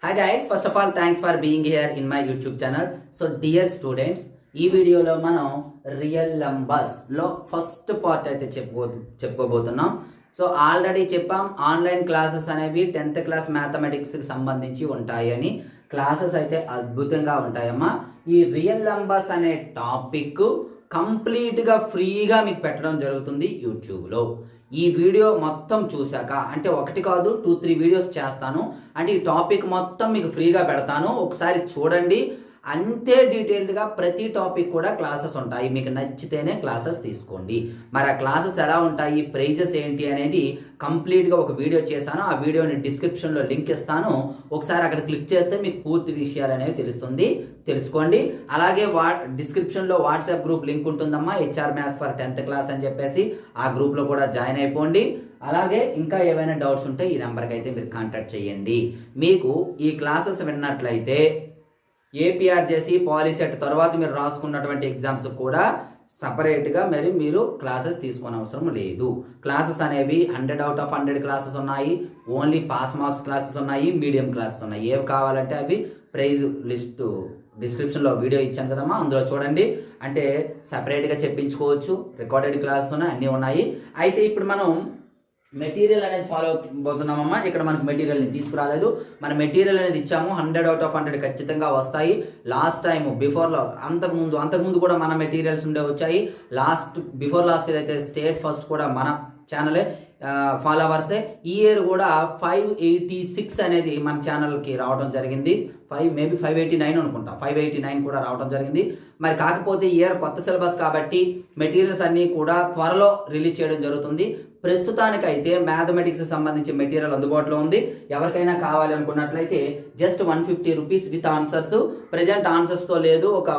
Hi guys, first of all thanks for being here in my YouTube channel. So dear students, ఈ వీడియోలో మనం real numbers లో first part అయితే చెప్పుకోబోతున్నాం. So already చెప్పాం online classes అనేవి 10th class మ్యాథమెటిక్స్కి సంబంధించి ఉంటాయని. క్లాసెస్ అయితే అద్భుతంగా ఉంటాయమ్మా. ఈ రియల్ నంబర్స్ అనే టాపిక్ కంప్లీట్గా ఫ్రీగా మీకు పెట్టడం జరుగుతుంది యూట్యూబ్లో. ఈ వీడియో మొత్తం చూశాక అంటే ఒకటి కాదు 2-3 వీడియోస్ చేస్తాను. అంటే ఈ టాపిక్ మొత్తం మీకు ఫ్రీగా పెడతాను, ఒకసారి చూడండి. అంతే డీటెయిల్డ్గా ప్రతి టాపిక్ కూడా క్లాసెస్ ఉంటాయి. మీకు నచ్చితేనే క్లాసెస్ తీసుకోండి. మరి ఆ క్లాసెస్ ఎలా ఉంటాయి, ప్రైజెస్ ఏంటి అనేది కంప్లీట్గా ఒక వీడియో చేశాను. ఆ వీడియోని డిస్క్రిప్షన్లో లింక్ ఇస్తాను. ఒకసారి అక్కడ క్లిక్ చేస్తే మీకు పూర్తి విషయాలు అనేవి తెలుసుకోండి. అలాగే డిస్క్రిప్షన్లో వాట్సాప్ గ్రూప్ లింక్ ఉంటుందమ్మా, HR maths for 10th class అని చెప్పేసి. ఆ గ్రూప్లో కూడా జాయిన్ అయిపోండి. అలాగే ఇంకా ఏవైనా డౌట్స్ ఉంటే ఈ నెంబర్కి అయితే మీరు కాంటాక్ట్ చేయండి. మీకు ఈ క్లాసెస్ విన్నట్లయితే ఏపీఆర్ చేసి పాలిసెట్ తర్వాత మీరు రాసుకున్నటువంటి ఎగ్జామ్స్ కూడా సపరేట్గా మీరు క్లాసెస్ తీసుకునే అవసరం లేదు. క్లాసెస్ అనేవి 100/100 క్లాసెస్ ఉన్నాయి. ఓన్లీ పాస్ మార్క్స్ క్లాసెస్ ఉన్నాయి, మీడియం క్లాసెస్ ఉన్నాయి. ఏవి కావాలంటే అవి ప్రైజ్ లిస్టు డిస్క్రిప్షన్లో వీడియో ఇచ్చాను కదమ్మా, అందులో చూడండి. అంటే సపరేట్గా చెప్పించుకోవచ్చు. రికార్డెడ్ క్లాసెస్ ఉన్నాయి, అన్నీ ఉన్నాయి. అయితే ఇప్పుడు మనం మెటీరియల్ అనేది ఫాలో అవుతున్నామమ్మా. ఇక్కడ మనకు మెటీరియల్ని తీసుకురాలేదు. మన మెటీరియల్ అనేది ఇచ్చాము. 100/100 ఖచ్చితంగా వస్తాయి. లాస్ట్ టైం బిఫోర్లో అంతకుముందు కూడా మన మెటీరియల్స్ వచ్చాయి. బిఫోర్ లాస్ట్ ఇయర్ అయితే స్టేట్ ఫస్ట్ కూడా మన ఛానలే ఫాలోవర్సే. ఈ ఇయర్ కూడా 586 అనేది మన ఛానల్కి రావడం జరిగింది. 589 అనుకుంటా, 589 కూడా రావడం జరిగింది. మరి కాకపోతే ఈ ఇయర్ కొత్త సిలబస్ కాబట్టి మెటీరియల్స్ అన్నీ కూడా త్వరలో రిలీజ్ చేయడం జరుగుతుంది. ప్రస్తుతానికైతే మ్యాథమెటిక్స్ సంబంధించి మెటీరియల్ అందుబాటులో ఉంది. ఎవరికైనా కావాలి అనుకున్నట్లయితే just 150 rupees with answers. Present ఆన్సర్స్తో లేదు, ఒక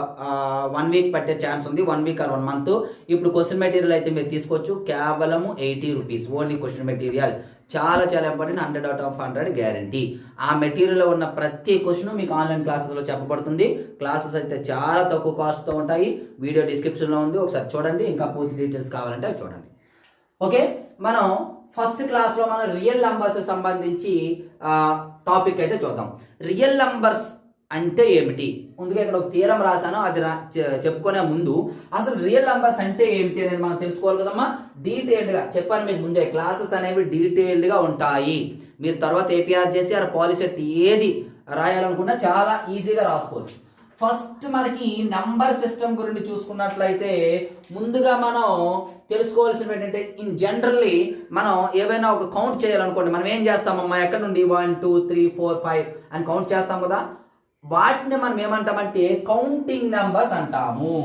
1 వీక్ పట్టే ఛాన్స్ ఉంది, 1 వీక్ ఆర్ 1 మంత్. ఇప్పుడు క్వశ్చన్ మెటీరియల్ అయితే మీరు తీసుకోవచ్చు. కేవలం 80 రూపీస్ ఓన్లీ క్వశ్చన్ మెటీరియల్. చాలా ఇంపార్టెంట్, 100/100 గ్యారంటీ. ఆ మెటీరియల్లో ఉన్న ప్రతి క్వశ్చన్ మీకు ఆన్లైన్ క్లాసెస్లో చెప్పబడుతుంది. క్లాసెస్ అయితే చాలా తక్కువ కాస్ట్తో ఉంటాయి. వీడియో డిస్క్రిప్షన్లో ఉంది, ఒకసారి చూడండి. ఇంకా పూర్తి డీటెయిల్స్ కావాలంటే అవి చూడండి. ఓకే, మనం ఫస్ట్ క్లాస్లో మనం రియల్ నంబర్స్ సంబంధించి టాపిక్ అయితే చూద్దాం. రియల్ నంబర్స్ అంటే ఏమిటి? ముందుగా ఇక్కడ ఒక థియరం రాశాను, అది చెప్పుకునే ముందు అసలు రియల్ నంబర్స్ అంటే ఏమిటి అనేది మనం తెలుసుకోవాలి కదమ్మా. డీటెయిల్డ్గా చెప్పాను మీకు ముందే, క్లాసెస్ అనేవి డీటెయిల్డ్గా ఉంటాయి. మీరు తర్వాత ఏపీఆర్ చేసి ఆ పాలిసెట్ ఏది రాయాలనుకున్నా చాలా ఈజీగా రాసుకోవచ్చు. ఫస్ట్ మనకి నంబర్ సిస్టమ్ గురించి చూసుకున్నట్లయితే ముందుగా మనం తెలుసుకోవాల్సిన ఏంటంటే, ఇన్ జనరల్లీ మనం ఏవైనా ఒక కౌంట్ చేయాలనుకోండి, మనం ఏం చేస్తామమ్మా, ఎక్కడ నుండి 1 2 3 4 5 అని కౌంట్ చేస్తాం కదా. వాటిని మనం ఏమంటామంటే కౌంటింగ్ నెంబర్స్ అంటాము.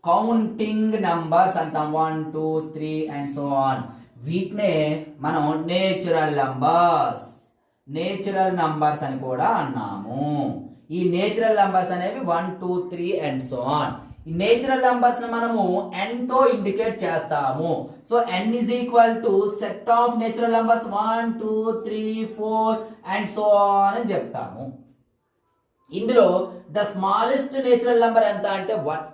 కౌంటింగ్ నెంబర్స్ అంటాం, 1 2 3 అండ్ సో ఆన్. వీటినే మనం నేచురల్ నంబర్స్ అని కూడా అన్నాము. ఈ నేచురల్ నంబర్స్ అనేవి 1 2 3 అండ్ సో ఆన్. ఈ నేచురల్ నంబర్స్ ని మనము n తో ఇండికేట్ చేస్తాము. So n is equal to set of natural numbers 1 2 3 4 and so on అని చెప్తాము. ఇందులో ద స్మాలెస్ట్ నేచురల్ నంబర్ ఎంత అంటే 1.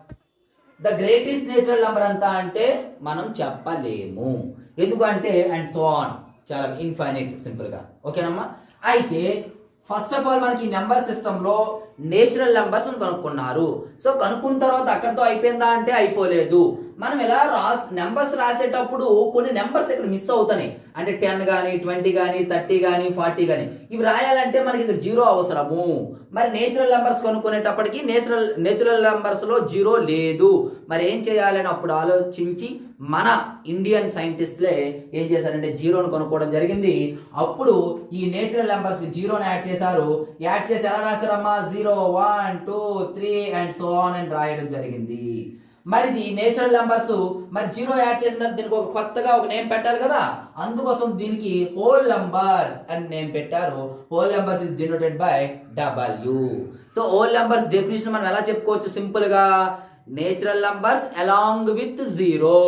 ద గ్రేటెస్ట్ నేచురల్ నంబర్ ఎంత అంటే మనం చెప్పలేము. ఎందుకంటే అండ్ సో ఆన్ చాలా ఇన్ఫైనైట్ సింపుల్గా. ఓకేనమ్మా. అయితే ఫస్ట్ ఆఫ్ ఆల్ మనకి నెంబర్ సిస్టంలో నేచురల్ నెంబర్స్ కనుక్కున్నారు. సో కనుక్కున్న తర్వాత అక్కడితో అయిపోయిందా అంటే అయిపోలేదు. మనం ఇలా నెంబర్స్ రాసేటప్పుడు కొన్ని నెంబర్స్ ఇక్కడ మిస్ అవుతాయి. అంటే 10 కానీ 20 కానీ 30 కానీ 40 కానీ ఇవి రాయాలంటే మనకి ఇక్కడ 0 అవసరము. మరి నేచురల్ నెంబర్స్ కనుక్కునేటప్పటికి నేచురల్ నెంబర్స్ లో 0 లేదు. మరి ఏం చేయాలని అప్పుడు ఆలోచించి మన ఇండియన్ సైంటిస్ట్లే ఏం చేశారంటే 0ను కనుక్కోవడం జరిగింది. అప్పుడు ఈ నేచురల్ నెంబర్స్ 0ని యాడ్ చేశారు. యాడ్ చేసి ఎలా రాశారమ్మా, 0 1 2 3 అండ్ సో ఆన్ అని రాయడం జరిగింది. మరి ఇది నేచురల్ నెంబర్స్. మరి 0 యాడ్ చేసిన తర్వాత దీనికి ఒక కొత్తగా ఒక నేమ్ పెట్టాలి కదా. అందుకోసం దీనికి హోల్ నంబర్స్ అని నేమ్ పెట్టారు. Whole numbers is denoted by W. So whole numbers definition మనం ఎలా చెప్పుకోవచ్చు సింపుల్ గా, natural numbers along with 0.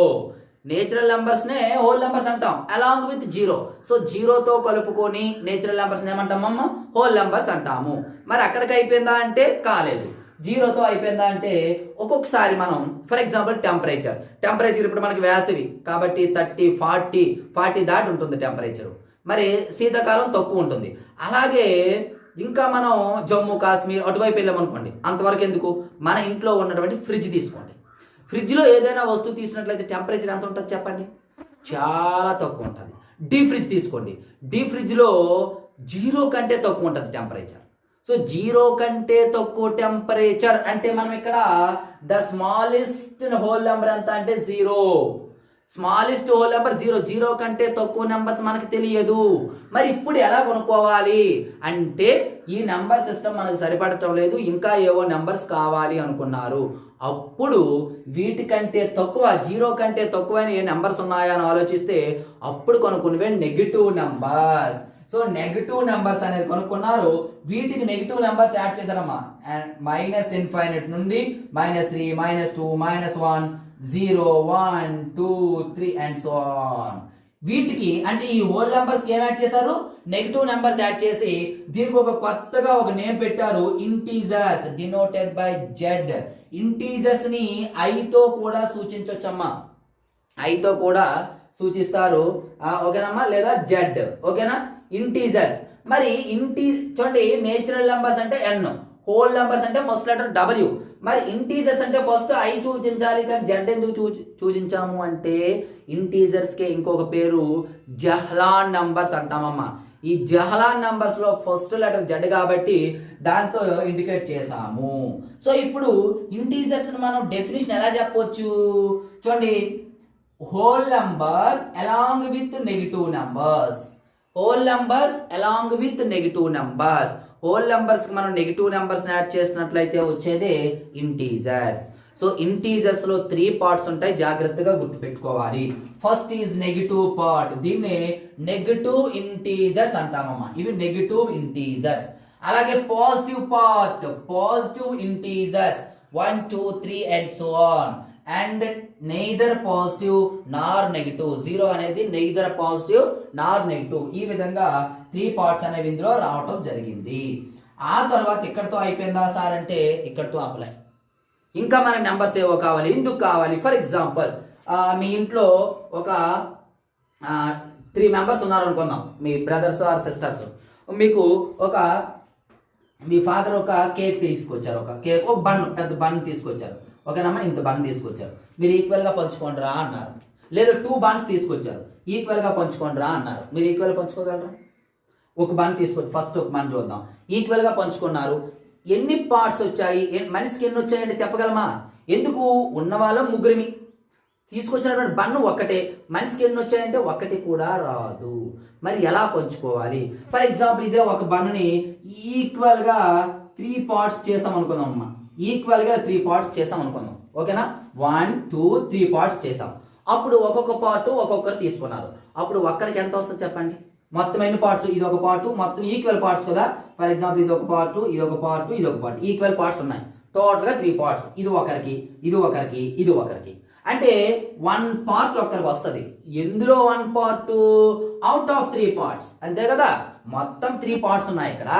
Natural numbers నే హోల్ నంబర్స్ అంటాం అలాంగ్ విత్ 0. సో 0తో కలుపుకొని నేచురల్ నంబర్స్ ఏమంటామమ్మా, హోల్ నంబర్స్ అంటాము. మరి అక్కడికి అయిపోయిందా అంటే కాలేదు. 0తో అయిపోయిందా అంటే ఒక్కొక్కసారి మనం ఫర్ ఎగ్జాంపుల్ టెంపరేచర్ ఇప్పుడు మనకి వేసవి కాబట్టి 30 40 దాటి ఉంటుంది టెంపరేచర్. మరి శీతాకాలం తక్కువ ఉంటుంది. అలాగే ఇంకా మనం జమ్మూ కాశ్మీర్ అటువైపు వెళ్ళామనుకోండి, అంతవరకు ఎందుకు, మన ఇంట్లో ఉన్నటువంటి ఫ్రిడ్జ్ తీసుకోండి. ఫ్రిడ్జ్లో ఏదైనా వస్తువు తీసినట్లయితే టెంపరేచర్ ఎంత ఉంటుంది చెప్పండి, చాలా తక్కువ ఉంటుంది. డీప్ ఫ్రిడ్జ్ తీసుకోండి, డీప్ ఫ్రిడ్జ్లో 0 కంటే తక్కువ ఉంటుంది టెంపరేచర్. సో 0 కంటే తక్కువ టెంపరేచర్ అంటే మనం ఇక్కడ ద స్మాలెస్ట్ హోల్ నెంబర్ ఎంత అంటే 0. Smallest whole number 0. 0 కంటే తక్కువ నెంబర్స్ మనకి తెలియదు. మరి ఇప్పుడు ఎలా కొనుక్కోవాలి అంటే ఈ నెంబర్ సిస్టమ్ మనకు సరిపడటం లేదు, ఇంకా ఏవో నెంబర్స్ కావాలి అనుకున్నారు. అప్పుడు వీటికంటే తక్కువ 0 కంటే తక్కువైన ఏ నెంబర్స్ ఉన్నాయా అని ఆలోచిస్తే అప్పుడు కొనుక్కున్నవే negative numbers. So negative numbers అనేది కొనుక్కున్నారు. వీటికి నెగిటివ్ నెంబర్స్ యాడ్ చేశారమ్మా. -∞ నుండి -3, -2, -1, 0, 1, 2, 3 అండ్ సో ఆన్. వీటికి అంటే ఈ హోల్ నెంబర్స్ ఏం యాడ్ చేశారు, నెగిటివ్ నెంబర్స్ యాడ్ చేసి దీనికి ఒక కొత్తగా ఒక నేమ్ పెట్టారు, integers denoted by Z. Integers ని ఐతో కూడా సూచించవచ్చమ్మా, ఐతో కూడా సూచిస్తారు, ఓకేనమ్మా, లేదా జెడ్, ఓకేనా. ఇంటీజర్స్ మరి చూడండి, నేచురల్ నెంబర్స్ అంటే n, హోల్ నెంబర్స్ అంటే ఫస్ట్ లెటర్ W. మరి ఇంటీజర్స్ అంటే ఫస్ట్ ఐ సూచించాలి, కానీ జెడ్ ఎందుకు సూచించాము అంటే ఇంటీజర్స్ కే ఇంకొక పేరు జహ్లాన్ నంబర్స్ అంటామమ్మా. ఈ జహ్లాన్ నంబర్స్ లో ఫస్ట్ లెటర్ జెడ్ కాబట్టి దాంతో ఇండికేట్ చేసాము. సో ఇప్పుడు ఇంటీజర్స్ మనం డెఫినేషన్ ఎలా చెప్పొచ్చు చూడండి, whole numbers along with negative numbers. Whole numbers along with negative numbers. Whole numbers కి మనం నెగిటివ్ నెంబర్స్ యాడ్ చేసినట్లయితే వచ్చేదే ఇంటీజర్స్. సో ఇంటీజర్స్ లో 3 పార్ట్స్ ఉంటాయి, జాగ్రత్తగా గుర్తుపెట్టుకోవాలి. ఫస్ట్ ఈజ్ నెగిటివ్ పార్ట్, దీన్ని నెగిటివ్ ఇంటీజర్స్ అంటామమ్మా. ఇవి నెగిటివ్ ఇంటీజర్స్. అలాగే positive part, positive integers 1, 2, 3 and so on. And neither positive Nar negative. 0 అనేది నెయిదర్ పాజిటివ్ నార్ నెగిటివ్. ఈ విధంగా 3 పార్ట్స్ అనేవి ఇందులో రావటం జరిగింది. ఆ తర్వాత ఇక్కడతో అయిపోయిందా సార్ అంటే ఇక్కడతో ఆపలే, ఇంకా మనకి నెంబర్స్ ఏవో కావాలి. ఎందుకు కావాలి, ఫర్ ఎగ్జాంపుల్ మీ ఇంట్లో ఒక 3 మెంబర్స్ ఉన్నారు అనుకుందాం, మీ బ్రదర్స్ ఆర్ సిస్టర్స్. మీకు మీ ఫాదర్ ఒక కేక్ తీసుకొచ్చారు, ఒక బన్, పెద్ద బన్ తీసుకొచ్చారు, ఓకేనమ్మా, ఇంత బన్ తీసుకొచ్చారు. మీరు ఈక్వల్ గా పంచుకోండి రా అన్నారు. లేదా 2 బన్స్ తీసుకొచ్చారు, ఈక్వల్ గా పంచుకోండి రా అన్నారు. మీరు ఈక్వల్ పంచుకోగలరా? ఒక బన్ తీసుకొచ్చి ఫస్ట్ ఒక బన్ చూద్దాం. ఈక్వల్ గా పంచుకున్నారు. ఎన్ని పార్ట్స్ వచ్చాయి, మనిషికి ఎన్ని వచ్చాయంటే చెప్పగలమా? ఎందుకు, ఉన్న వాళ్ళం ముగ్గురిమి, తీసుకొచ్చినటువంటి బన్ను ఒక్కటే, మనిషికి ఎన్ని వచ్చాయంటే ఒకటి కూడా రాదు. మరి ఎలా పంచుకోవాలి? ఫర్ ఎగ్జాంపుల్ ఇదే ఒక బన్నుని ఈక్వల్ గా 3 పార్ట్స్ చేసాం అనుకుందాం అమ్మా. ఈక్వల్ గా 3 పార్ట్స్ చేసాం అనుకుందాం, ఓకేనా. 1, 2, 3 పార్ట్స్ చేసాం. అప్పుడు ఒక్కొక్క పార్ట్ ఒక్కొక్కరు తీసుకున్నారు. అప్పుడు ఒక్కరికి ఎంత వస్తుంది చెప్పండి? మొత్తం ఎన్ని పార్ట్స్? ఇది ఒక పార్ట్, మొత్తం ఈక్వల్ పార్ట్స్ కదా. ఫర్ ఎగ్జాంపుల్ ఇది ఒక పార్ట్, ఇది ఒక పార్ట్, ఇది ఒక పార్ట్, ఈక్వల్ పార్ట్స్ ఉన్నాయి. టోటల్ గా 3 పార్ట్స్. ఇది ఒకరికి, ఇది ఒకరికి, ఇది ఒకరికి. అంటే 1 పార్ట్ ఒక్కరికి వస్తుంది. ఎందులో 1 పార్ట్? అవుట్ ఆఫ్ 3 పార్ట్స్, అంతే కదా. మొత్తం 3 పార్ట్స్ ఉన్నాయి ఇక్కడ.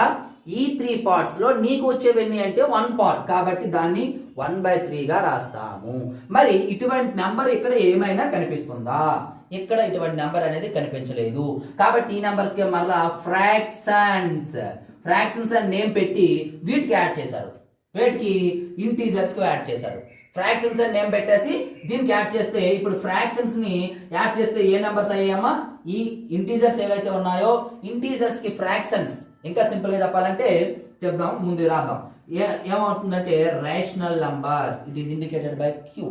ఈ 3 పార్ట్స్ లో నీకు వచ్చేవన్నీ అంటే 1 పార్ట్, కాబట్టి దాన్ని 1/3 గా రాస్తాము. మరి ఇటువంటి నెంబర్ ఇక్కడ ఏమైనా కనిపిస్తుందా? ఇక్కడ ఇటువంటి నెంబర్ అనేది కనిపించలేదు. కాబట్టి ఈ నెంబర్స్ కి మళ్ళా ఫ్రాక్షన్స్ అని నేమ్ పెట్టి వీటికి యాడ్ చేశారు. వీటికి ఇంటీజర్స్ కు యాడ్ చేశారు. ఫ్రాక్షన్స్ అని నేమ్ పెట్టేసి దీనికి యాడ్ చేస్తే, ఇప్పుడు ఫ్రాక్షన్స్ ని యాడ్ చేస్తే ఏ నెంబర్స్ అయ్యాయమ్మా? ఈ ఇంటీజర్స్ ఏవైతే ఉన్నాయో ఇంటీజర్స్ కి ఫ్రాక్షన్స్. ఇంకా సింపుల్ గా చెప్పాలంటే చెప్దాం, ముందు రాద్దాం. ఏమవుతుందంటే rational numbers. It is indicated by Q.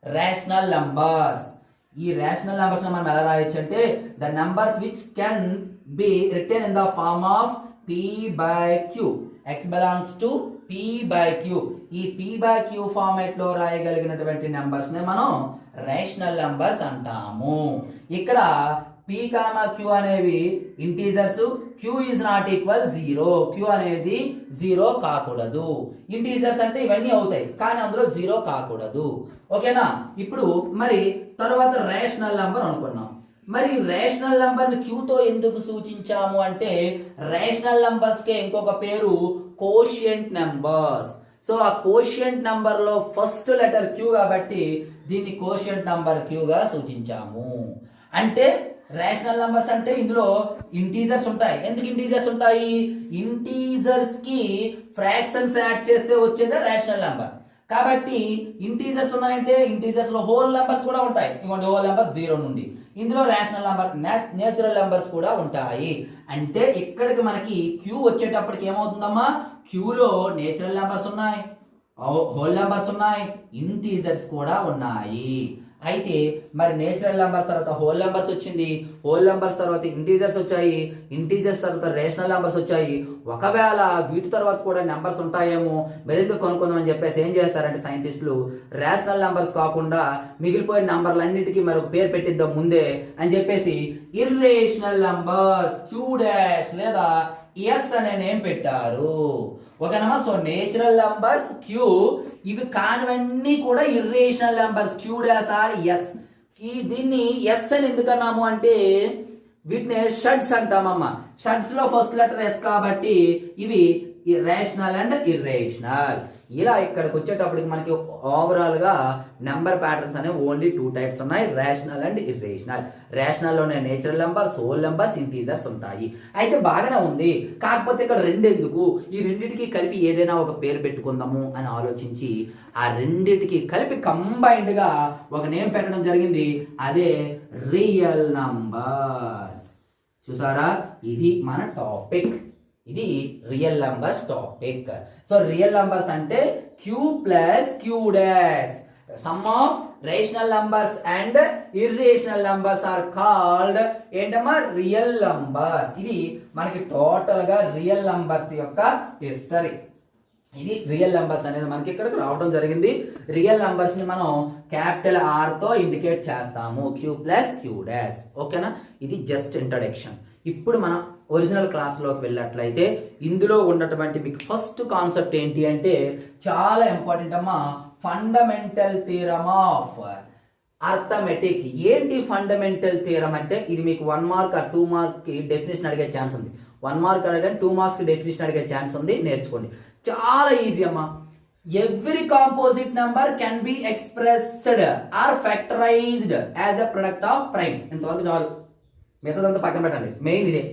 Rational numbers. ఈ రేషనల్ నంబర్స్ మనం ఎలా రాయొచ్చు అంటే the numbers which can be written in the form of p/q. x belongs to p/q. ఈ p/q ఫార్మాట్ లో రాయగలిగినటువంటి నంబర్స్ నే మనం రేషనల్ నంబర్స్ అంటాము. ఇక్కడ p, q అనేవి integers. q is not equal 0. q అనేది 0 కాకూడదు. ఇంటీజర్స్ అంటే ఇవన్నీ అవుతాయి, కానీ అందులో 0 కాకూడదు, ఓకేనా. ఇప్పుడు మరి తర్వాత రేషనల్ నంబర్ అనుకున్నాం. మరి రేషనల్ నంబర్ ని q తో ఎందుకు సూచించాము అంటే రేషనల్ నంబర్స్ కే ఇంకొక పేరు కోషియంట్ నంబర్స్. సో ఆ కోషియంట్ నంబర్ లో ఫస్ట్ లెటర్ q కాబట్టి దీన్ని కోషియంట్ నంబర్ q గా సూచించాము. అంటే రేషనల్ నంబర్స్ అంటే ఇందులో ఇంటీజర్స్ ఉంటాయి. ఎందుకు ఇంటీజర్స్ ఉంటాయి? ఇంటీజర్స్ కి ఫ్రాక్షన్స్ యాడ్ చేస్తే వచ్చేదే రేషనల్ నంబర్. కాబట్టి ఇంటీజర్స్ ఉన్నాయంటే ఇంటీజర్స్ లో హోల్ నంబర్స్ కూడా ఉంటాయి. ఇంకోటి హోల్ నంబర్ 0 నుండి. ఇందులో రేషనల్ నంబర్ నేచురల్ నంబర్స్ కూడా ఉంటాయి. అంటే ఇక్కడికి మనకి క్యూ వచ్చేటప్పటికి ఏమవుతుందమ్మా? క్యూలో నేచురల్ నంబర్స్ ఉన్నాయి, హోల్ నంబర్స్ ఉన్నాయి, ఇంటీజర్స్ కూడా ఉన్నాయి. అయితే మరి నేచురల్ నెంబర్స్ తర్వాత హోల్ నెంబర్స్ వచ్చింది, హోల్ నెంబర్స్ తర్వాత ఇంటీజర్స్ వచ్చాయి, ఇంటీజర్స్ తర్వాత రేషనల్ నెంబర్స్ వచ్చాయి. ఒకవేళ వీటి తర్వాత కూడా నెంబర్స్ ఉంటాయేమో మరింత కొనుక్కుందామని చెప్పేసి ఏం చేస్తారంటే సైంటిస్టులు రేషనల్ నెంబర్స్ కాకుండా మిగిలిపోయిన నంబర్లన్నిటికీ మరొక పేరు పెట్టిద్దాం ముందే అని చెప్పేసి ఇర్రేషనల్ నంబర్స్ క్యూ డాష్ లేదా ఎస్ అనే నేమ్ పెట్టారు. ఓకేనమ్మా. సో నేచురల్ నంబర్స్ క్యూ, ఇవి కానివన్నీ కూడా irrational numbers Q dash or S. దీన్ని ఎస్ అని ఎందుకన్నాము అంటే వీటిని షడ్స్ అంటామమ్మా. షడ్స్ లో ఫస్ట్ లెటర్ ఎస్ కాబట్టి ఇవి రేషనల్ అండ్ ఇర్రేషనల్. ఇలా ఇక్కడికి వచ్చేటప్పటికి మనకి ఓవరాల్ గా నెంబర్ ప్యాటర్న్స్ అనేవి ఓన్లీ 2 టైప్స్ ఉన్నాయి, రేషనల్ అండ్ ఇర్రేషనల్. రేషనల్ లోనే natural numbers, whole numbers, integers ఉంటాయి. అయితే బాగానే ఉంది, కాకపోతే ఇక్కడ రెండెందుకు, ఈ రెండిటికి కలిపి ఏదైనా ఒక పేరు పెట్టుకుందాము అని ఆలోచించి ఆ రెండిటికి కలిపి కంబైన్డ్ గా ఒక నేమ్ పెట్టడం జరిగింది, అదే రియల్ నంబర్స్. చూసారా, ఇది మన టాపిక్, ఇది real numbers topic. So real numbers అంటే Q plus Q dash. Sum of rational numbers and irrational numbers are called ఏంటమ్మా? Real numbers. ఇది మనకి టోటల్ గా రియల్ నంబర్స్ యొక్క హిస్టరీ. ఇది రియల్ నంబర్స్ అనేది మనకి ఇక్కడికి రావడం జరిగింది. రియల్ నంబర్స్ ని మనం క్యాపిటల్ ఆర్ తో ఇండికేట్ చేస్తాము, క్యూ ప్లస్ క్యూ డాష్. ఓకేనా, ఇది జస్ట్ ఇంట్రడక్షన్. ఇప్పుడు మనం ఒరిజినల్ క్లాస్లోకి వెళ్ళినట్లయితే ఇందులో ఉన్నటువంటి మీకు ఫస్ట్ కాన్సెప్ట్ ఏంటి అంటే చాలా ఇంపార్టెంట్ అమ్మా, ఫండమెంటల్ థియరమ్ ఆఫ్ అర్థమెటిక్. ఏంటి ఫండమెంటల్ థియరమ్ అంటే ఇది మీకు 1 మార్క్ ఆ 2 మార్క్ కి డెఫినేషన్ అడిగే ఛాన్స్ ఉంది. 1 మార్క్ అడగని 2 మార్క్స్ కి డెఫినేషన్ అడిగే ఛాన్స్ ఉంది, నేర్చుకోండి. చాలా ఈజీ అమ్మా. Every composite number can be expressed or factorized as a product of primes. ఇంతవరకు చాలు, మిగతాదంతా పక్కన పెట్టండి. మెయిన్ ఇదే,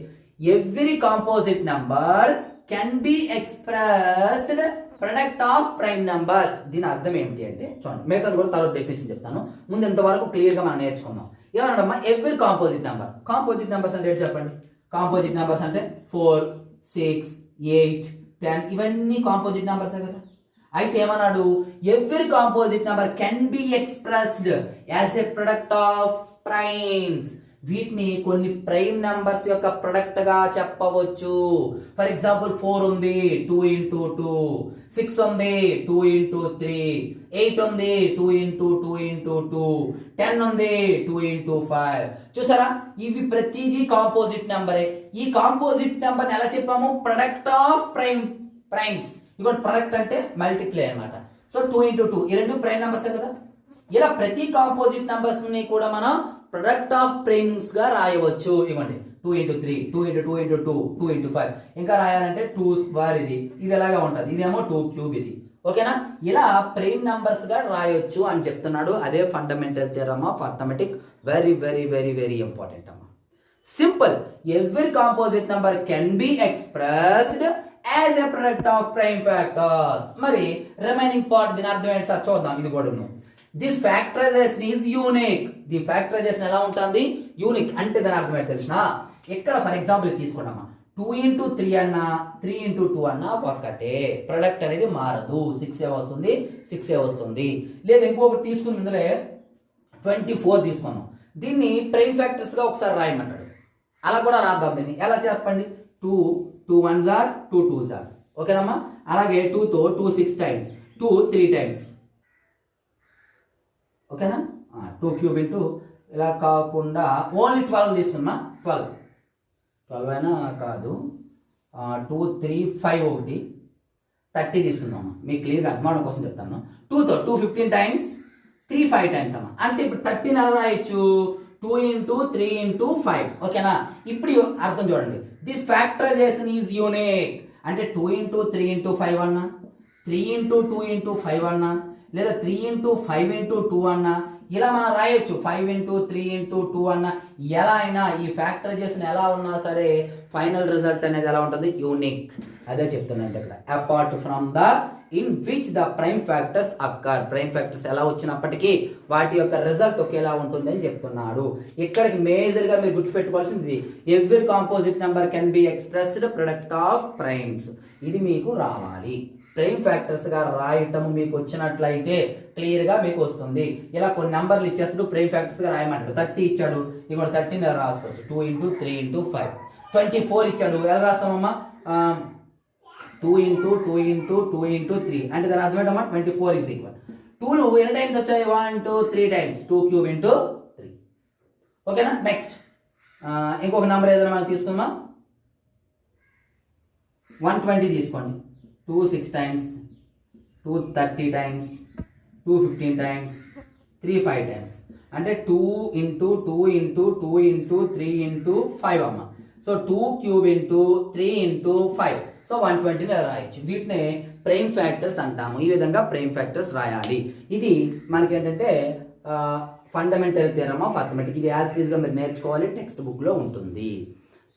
every composite number can be expressed product of prime numbers. దీని అర్థం ఏంటి అంటే చూడండి, మిగతా కూడా తర్వాత డెఫినేషన్ చెప్తాను, ముందు ఎంతవరకు క్లియర్ గా మనం నేర్చుకుందాం. ఏమన్నాడమ్మా? Every composite number. Composite numbers అంటే ఏంటి చెప్పండి? కాంపోజిట్ నెంబర్స్ అంటే 4, 6, 8, 10 ఇవన్నీ కాంపోజిట్ నెంబర్స్ కదా. అయితే ఏమన్నాడు? Every composite number can be expressed as a product of primes. వీటిని కొన్ని ప్రైమ్ నెంబర్స్ యొక్క ప్రొడక్ట్ గా చెప్పవచ్చు. ఫర్ ఎగ్జాంపుల్ 4 ఉంది 2 into 2, 6 ఉంది 2 into 3, 8 ఉంది 2 into 2 into 2, 10 ఉంది 2 into 5. చూసారా, ఇవి ప్రతిదీ కాంపోజిట్ నెంబరే. ఈ కాంపోజిట్ నెంబర్ ఎలా చెప్పాము? Product of primes. ఇంకోటి ప్రొడక్ట్ అంటే మల్టిప్లై అన్నమాట. సో 2 into 2 ఈ రెండు ప్రైమ్ నెంబర్సే కదా. ఇలా ప్రతి కాంపోజిట్ నెంబర్స్ ని కూడా మనం ప్రొడక్ట్ ఆఫ్ ప్రైమ్స్ గా రాయవచ్చు. ఇవ్వండి 2 into 3, 2 into 2 into 2, 2 into 5. ఇంకా రాయాలంటే 2 స్క్వేర్ ఇది ఎలాగా ఉంటుంది, ఇదేమో 2 క్యూబ్ ఇది. ఓకేనా, ఇలా ప్రైమ్ నంబర్స్ గా రాయొచ్చు అని చెప్తున్నాడు. అదే fundamental theorem of arithmetic. Very very very very important అమ్మా. Simple, every composite number can be expressed as a product of prime factors. మరి రిమైనింగ్ పార్ట్ దీని అర్థం ఏంటి సార్ చూద్దాం. ఇది కూడా this factorisation is unique. The factorisation ఎలా ఉంటుంది? యూనిక్. అంటే దాని అర్థం ఏంటి తెలిసిన? ఇక్కడ ఫర్ ఎగ్జాంపుల్ తీసుకున్నామా, 2 into 3 అన్నా 3 into 2 అన్నా ఒక్కటే, ప్రొడక్ట్ అనేది మారదు. 6 వస్తుంది 6 వస్తుంది. లేదా ఇంకొకటి తీసుకుని ఇందులో 24 తీసుకున్నాం, దీన్ని ప్రైమ్ ఫ్యాక్టర్స్ గా ఒకసారి రాయమన్నాడు. అలా కూడా రాద్దాం. దీన్ని ఎలా చెప్పండి? 2 1s are 2 2s are. ఓకేనమ్మా. అలాగే 2 తో 2 6 times, 2 3 times. ఓకేనా, 2 క్యూబ్ ఇంటూ ఇలా కాకుండా ఓన్లీ 12 తీసుకున్నా. 12 అయినా కాదు, 2 3 5 ఒకటి 30 తీసుకుందామా. మీకు క్లియర్గా అర్థమవడం కోసం చెప్తాను. 2తో 2 15 times, 3 5 times అమ్మా. అంటే ఇప్పుడు 13 ఎలా రాయొచ్చు? 2 into 3 into 5. ఓకేనా, ఇప్పుడు అర్థం చూడండి. This factorisation is unique. అంటే 2 into 3 into 5 అన్నా, 3 into 2 into 5 అన్నా, లేదా 3 into 5 into 2 అన్నా, ఇలా మనం రాయొచ్చు 5 ఇంటూ 3 ఇంటూ 2 అన్న ఎలా అయినా ఈ ఫ్యాక్టరైజేషన్ ఎలా ఉన్నా సరే ఫైనల్ రిజల్ట్ అనేది ఎలా ఉంటుంది యూనిక్. అదే చెప్తున్నాను ఇక్కడ apart from the in which the prime factors occur. Prime factors ఎలా వచ్చినప్పటికీ వాటి యొక్క రిజల్ట్ ఒకేలా ఉంటుంది అని చెప్తున్నాడు. ఇక్కడికి మేజర్ గా మీరు గుర్తుపెట్టుకోవాల్సింది every composite number can be expressed product of primes. ఇది మీకు రావాలి. ప్రైమ్ ఫ్యాక్టర్స్ గా రాయటం మీకు వచ్చినట్లయితే క్లియర్ గా మీకు వస్తుంది. ఇలా కొన్ని నెంబర్లు ఇచ్చేస్తాడు ప్రైమ్ ఫ్యాక్టర్స్ గా రాయమంటాడు. 30 ఇచ్చాడు, ఇక్కడ 30 రాసుకోవచ్చు. 2 ఇంటూ 3 ఇంటూ 5. 24 ఇచ్చాడు, ఎలా రాస్తామమ్మా 2 ఇంటూ 2 ఇంటూ 2 ఇంటూ 3 అంటే దాని అర్థం ఏంటమ్మా 24 ఈజ్ ఈక్వల్ 2లు ఎన్ని టైమ్స్ వచ్చాయి 1 2 3 టైమ్స్ 2 క్యూబ్ ఇంటూ 3. ఓకేనా. నెక్స్ట్ ఇంకొక నెంబర్ ఏదైనా మనం తీసుకుందాం. 120 తీసుకోండి. 2 6 టైమ్స్, 2 30 టైమ్స్, 2 15 టైమ్స్, 3 5 టైమ్స్ అంటే 2 ఇంటూ 2 ఇంటూ 2 ఇంటూ 3 ఇంటూ 5 అమ్మ. So 2 cube into 3 into 5. So 120 రాయొచ్చు. వీటిని ప్రైమ్ ఫ్యాక్టర్స్ అంటాము. ఈ విధంగా ప్రైమ్ ఫ్యాక్టర్స్ రాయాలి. ఇది మనకి ఏంటంటే ఫండమెంటల్ థియరమ్ ఆఫ్ అర్థమెటిక్. ఇది యాజ్ టీజ్గా మీరు నేర్చుకోవాలి, టెక్స్ట్ బుక్లో ఉంటుంది.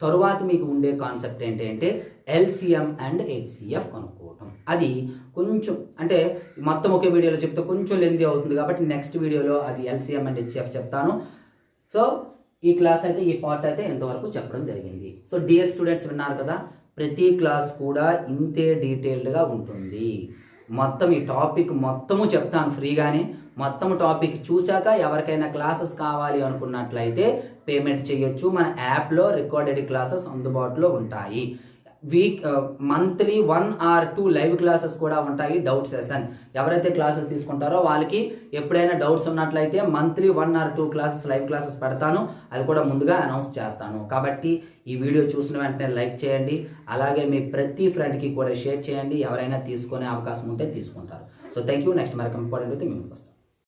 తరువాత మీకు ఉండే కాన్సెప్ట్ ఏంటంటే ఎల్సిఎం అండ్ హెచ్సిఎఫ్ కనుక్కోవటం. అది కొంచెం అంటే మొత్తం ఒకే వీడియోలో చెప్తే కొంచెం లెంతీ అవుతుంది కాబట్టి నెక్స్ట్ వీడియోలో అది ఎల్సిఎం అండ్ హెచ్సిఎఫ్ చెప్తాను. సో ఈ క్లాస్ అయితే ఈ పార్ట్ అయితే ఇంతవరకు చెప్పడం జరిగింది. సో డియర్ స్టూడెంట్స్ విన్నారు కదా, ప్రతి క్లాస్ కూడా ఇంతే డీటెయిల్డ్గా ఉంటుంది. మొత్తం ఈ టాపిక్ మొత్తము చెప్తాను ఫ్రీగానే. మొత్తం టాపిక్ చూశాక ఎవరికైనా క్లాసెస్ కావాలి అనుకున్నట్లయితే పేమెంట్ చేయొచ్చు. మన యాప్లో రికార్డెడ్ క్లాసెస్ అందుబాటులో ఉంటాయి. మంత్లీ 1 or 2 లైవ్ క్లాసెస్ కూడా ఉంటాయి. డౌట్ సెషన్ ఎవరైతే క్లాసెస్ తీసుకుంటారో వాళ్ళకి ఎప్పుడైనా డౌట్స్ ఉన్నట్లయితే monthly 1 or 2 classes live classes పెడతాను. అది కూడా ముందుగా అనౌన్స్ చేస్తాను. కాబట్టి ఈ వీడియో చూసిన వెంటనే లైక్ చేయండి. అలాగే మీ ప్రతి ఫ్రెండ్కి కూడా షేర్ చేయండి. ఎవరైనా తీసుకునే అవకాశం ఉంటే తీసుకుంటారు. So thank you. నెక్స్ట్ మరొక ఇంపార్టెంట్ అయితే మేము వస్తాం.